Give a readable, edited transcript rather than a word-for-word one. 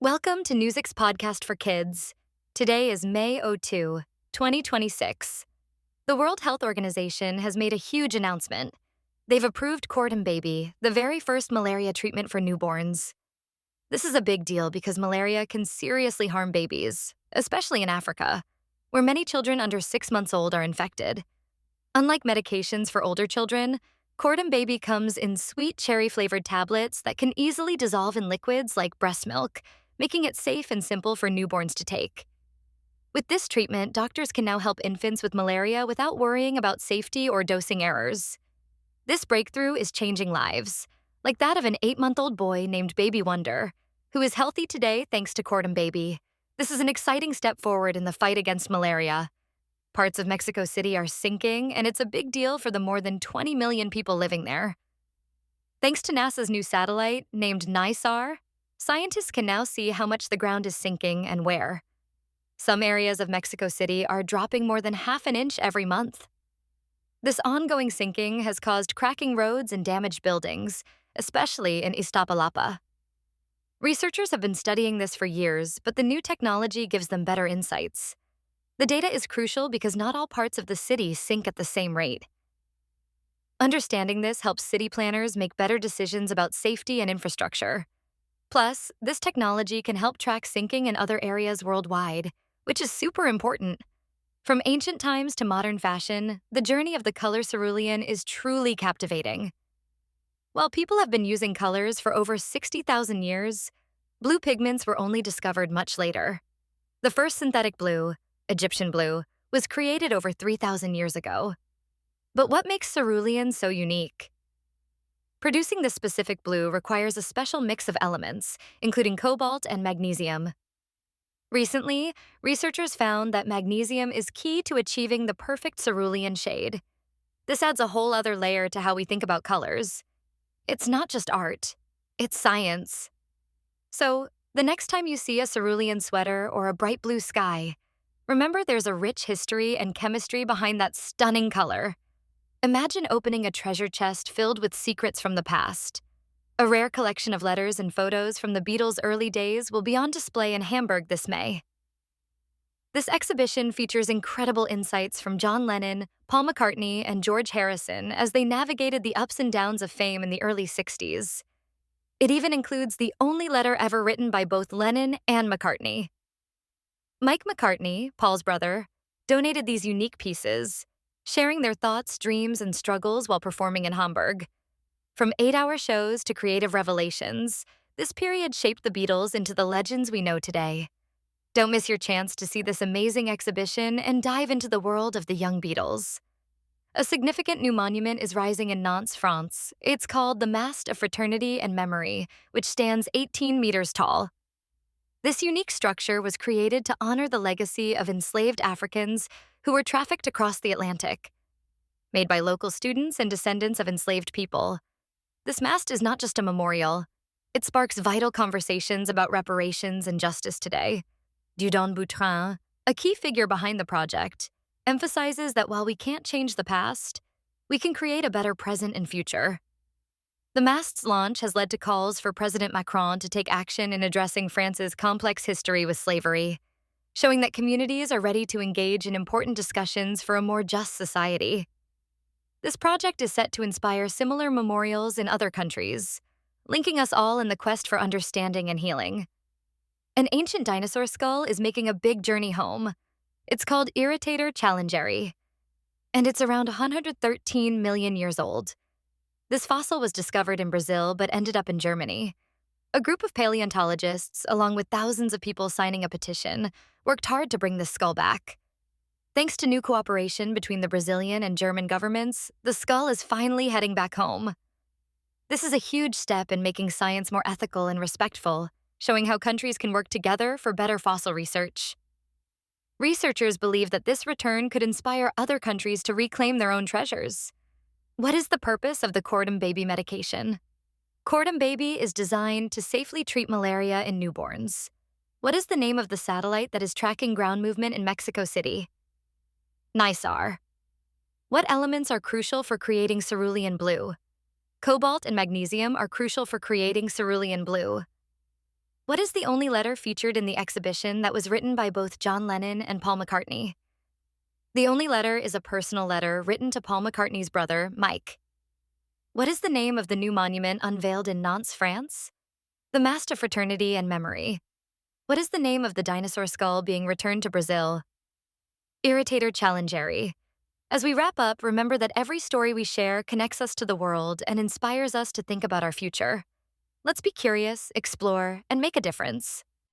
Welcome to Newsix Podcast for Kids. Today is May 2026. The World Health Organization has made a huge announcement. They've approved Cordon Baby, the very first malaria treatment for newborns. This is a big deal because malaria can seriously harm babies, especially in Africa, where many children under 6 months old are infected. Unlike medications for older children, Cordon Baby comes in sweet cherry-flavored tablets that can easily dissolve in liquids like breast milk, making it safe and simple for newborns to take. With this treatment, doctors can now help infants with malaria without worrying about safety or dosing errors. This breakthrough is changing lives, like that of an 8-month-old boy named Baby Wonder, who is healthy today thanks to Cordon Baby. This is an exciting step forward in the fight against malaria. Parts of Mexico City are sinking, and it's a big deal for the more than 20 million people living there. Thanks to NASA's new satellite, named NISAR, scientists can now see how much the ground is sinking and where. Some areas of Mexico City are dropping more than half an inch every month. This ongoing sinking has caused cracking roads and damaged buildings, especially in Iztapalapa. Researchers have been studying this for years, but the new technology gives them better insights. The data is crucial because not all parts of the city sink at the same rate. Understanding this helps city planners make better decisions about safety and infrastructure. Plus, this technology can help track sinking in other areas worldwide, which is super important. From ancient times to modern fashion, the journey of the color cerulean is truly captivating. While people have been using colors for over 60,000 years, blue pigments were only discovered much later. The first synthetic blue, Egyptian blue, was created over 3,000 years ago. But what makes cerulean so unique? Producing this specific blue requires a special mix of elements, including cobalt and magnesium. Recently, researchers found that magnesium is key to achieving the perfect cerulean shade. This adds a whole other layer to how we think about colors. It's not just art, it's science. So, the next time you see a cerulean sweater or a bright blue sky, remember there's a rich history and chemistry behind that stunning color. Imagine opening a treasure chest filled with secrets from the past. A rare collection of letters and photos from the Beatles' early days will be on display in Hamburg this May. This exhibition features incredible insights from John Lennon, Paul McCartney, and George Harrison as they navigated the ups and downs of fame in the early 60s. It even includes the only letter ever written by both Lennon and McCartney. Mike McCartney, Paul's brother, donated these unique pieces, sharing their thoughts, dreams, and struggles while performing in Hamburg. From 8-hour shows to creative revelations, this period shaped the Beatles into the legends we know today. Don't miss your chance to see this amazing exhibition and dive into the world of the young Beatles. A significant new monument is rising in Nantes, France. It's called the Mast of Fraternity and Memory, which stands 18 meters tall. This unique structure was created to honor the legacy of enslaved Africans who were trafficked across the Atlantic. Made by local students and descendants of enslaved people, this mast is not just a memorial. It sparks vital conversations about reparations and justice today. Dieudonné Boutrin, a key figure behind the project, emphasizes that while we can't change the past, we can create a better present and future. The mast's launch has led to calls for President Macron to take action in addressing France's complex history with slavery, showing that communities are ready to engage in important discussions for a more just society. This project is set to inspire similar memorials in other countries, linking us all in the quest for understanding and healing. An ancient dinosaur skull is making a big journey home. It's called Irritator challengeri, and it's around 113 million years old. This fossil was discovered in Brazil but ended up in Germany. A group of paleontologists, along with thousands of people signing a petition, worked hard to bring this skull back. Thanks to new cooperation between the Brazilian and German governments, the skull is finally heading back home. This is a huge step in making science more ethical and respectful, showing how countries can work together for better fossil research. Researchers believe that this return could inspire other countries to reclaim their own treasures. What is the purpose of the Cordon Baby medication? Cordon Baby is designed to safely treat malaria in newborns. What is the name of the satellite that is tracking ground movement in Mexico City? NISAR. What elements are crucial for creating cerulean blue? Cobalt and magnesium are crucial for creating cerulean blue. What is the only letter featured in the exhibition that was written by both John Lennon and Paul McCartney? The only letter is a personal letter written to Paul McCartney's brother, Mike. What is the name of the new monument unveiled in Nantes, France? The Master Fraternity and Memory. What is the name of the dinosaur skull being returned to Brazil? Irritator Challengeri. As we wrap up, remember that every story we share connects us to the world and inspires us to think about our future. Let's be curious, explore, and make a difference.